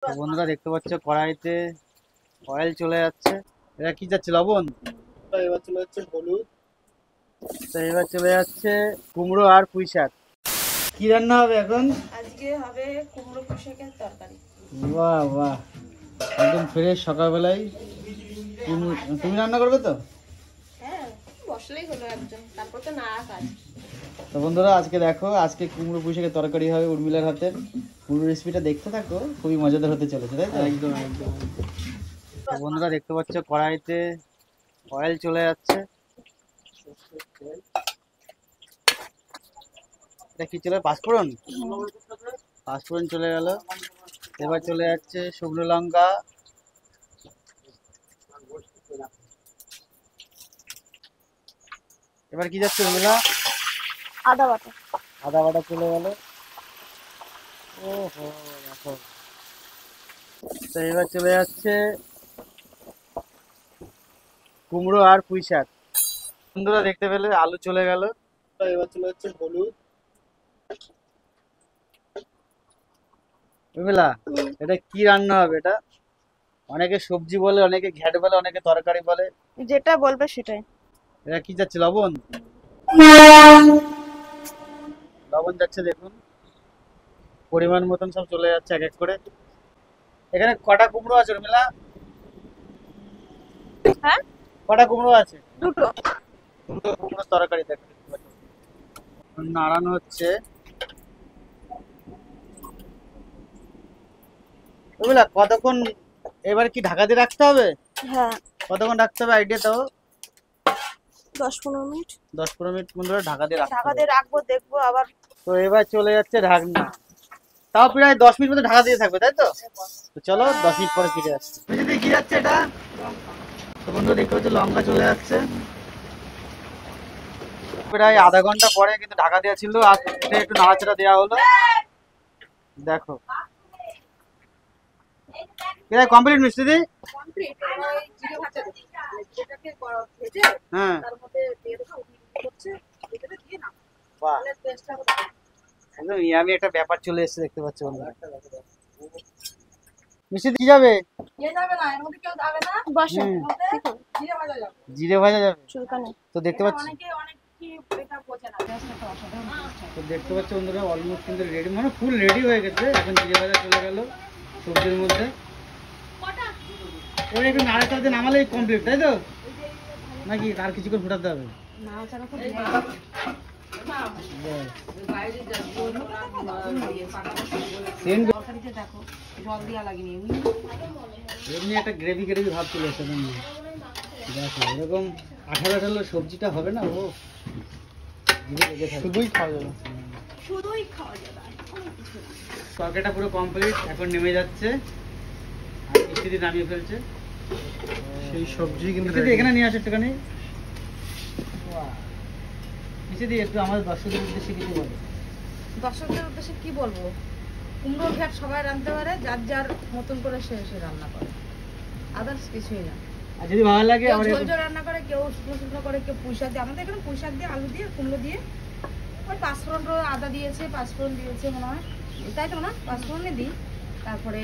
তো বন্ধুরা দেখতে পাচ্ছ কড়াইতে অয়েল চলে যাচ্ছে। এটা কি যাচ্ছে? লবণ। তো এবার চলে যাচ্ছে হলুদ। তো এবার চলে যাচ্ছে কুমড়ো আর পুঁই শাক। কি রান্না হবে এখন? আজকে হবে কুমড়ো পুঁই শাকের তরকারি। বাহ বাহ, একদম ফ্রেশ সকালবেলায়। তুমি রান্না করবে তো? হ্যাঁ, বসলেই হলো একজন, তারপর তো না কাজ। তো বন্ধুরা আজকে দেখো, আজকে কুমড়ো পুঁই শাকের তরকারি হবে উর্মিলার হাতের। পুরো রেসিপিটা দেখতে থাকো, খুবই মজাদার হতে চলেছে, তাই তো? একদম একদম। তো বন্ধুরা দেখতে পাচ্ছ কড়াইতে অয়েল চলে যাচ্ছে। এটা কি চলে? পাঁচফোড়ন। পাঁচফোড়ন চলে গেল। এবার চলে যাচ্ছে শুকনো লঙ্কা। এবার কি যাচ্ছে উর্মিলা? আদা বাটা। আদা বাটা চলে গেল। ওহো দেখো। তো এবার চলে যাচ্ছে কুমড়ো আর পুঁই শাক। বন্ধুরা দেখতে পেলে আলু চলে গেল। তো এবার চলে যাচ্ছে হলুদ। বুঝলা, এটা কি রান্না হবে? এটা অনেকে সবজি বলে, অনেকে ঘ্যাট বলে, অনেকে তরকারি বলে। যেটা বলবে সেটাই। এটা কি যাচ্ছে? লবণ। লবণ যাচ্ছে দেখুন, পরিমাণ মতন সব চলে যাচ্ছে এক এক করে। এখানে কটা কুমড়ো আছে উর্মিলা? হ্যাঁ, কটা কুমড়ো আছে? দুটো। দুটো কুমড়োর তরকারি দেখো। নাড়ানো হচ্ছে। বুঝলা কতক্ষণ? এবার কি ঢাকা দিয়ে রাখতে হবে? হ্যাঁ, কতক্ষণ রাখতে হবে আইডিয়া দাও। 10-15 মিনিট 10-15 মিনিট বন্ধুরা ঢাকা দিয়ে রাখতে ঢাকা হবে। দিয়ে রাখবো, দেখবো আবার। তো এবার চলে যাচ্ছে ঢাকনা। তাও প্রায় 10 মিনিট মতো ঢাকা দিয়ে থাকবে, তাই তো? তো চলো 10 মিনিট পরে ফিরে আসছি। কি যাচ্ছে এটা? তো বন্ধু দেখতে পাচ্ছ লঙ্কা চলে যাচ্ছে। প্রায় আধা ঘন্টা পরে কিন্তু ঢাকা দেওয়া ছিল, আর একটু নাড়াচাড়া দেওয়া হলো। দেখো এটা কমপ্লিট মিষ্টি দি। হ্যাঁ, বাহ, একদম ইয়ামি একটা ব্যাপার চলে এসেছে দেখতে পাচ্ছ বন্ধুরা। মিষ্টি কি যাবে? হুম, জিরে ভাজা যাবে। তো দেখতে পাচ্ছ, তো দেখতে পাচ্ছ বন্ধুরা অলমোস্ট কিন্তু রেডি, মানে ফুল রেডি হয়ে গেছে। এখন জিরে ভাজা চলে গেল সবজির মধ্যে। এবার একটু নাড়াচাড়া দিয়ে নামালেই কমপ্লিট, তাই তো? নাকি আর কিছুক্ষণ ফুটাতে হবে? এমনি একটা গ্রেভি গ্রেভি ভাব চলে এসেছে। দেখো এরকম 18 সবজিটা হবে না? ও শুধুই খাওয়া যাবে, তরকারিটা পুরো কমপ্লিট। এখন নেমে যাচ্ছে, আর মিষ্টি দিয়ে নামিয়ে ফেলছে। সেই সবজি কিন্তু এখানে নিয়ে আসে একটুখানি। মিষ্টি দিয়ে একটু আমাদের দর্শকদের উদ্দেশ্যে কিছু বলো। দর্শকদের উদ্দেশ্যে কি বলবো? কুমড়োর ঘ্যাট সবাই রাঁধতে পারে, যার যার মতন করে সে রান্না করে, আদার্স কিছুই না। আর যদি ভালো লাগে কেউ ঝোল ঝোল রান্না করে, কেউ শুকনো শুকনো করে, কেউ পুঁই শাক দিয়ে। আমাদের এখানে পুঁই শাক দিয়ে, আলু দিয়ে, কুমড়ো দিয়ে, ওই পাঁচফোড়ন, আদা দিয়েছে, পাঁচফোড়ন দিয়েছে মনে হয়, তাই তো না? পাঁচফোড়নে দিই। তারপরে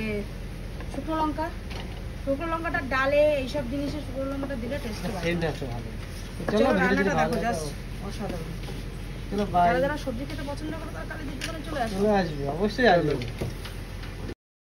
শুকনো লঙ্কাটা ডালে, এইসব জিনিসে শুকনো লঙ্কাটা দিলে টেস্ট হয়। রান্নাটা দেখো, জাস্ট অসাধারণ। যারা যারা সবজি খেতে পছন্দ করে তারা তাহলে দিতে পারে, চলে আসবে। অবশ্যই আসবে।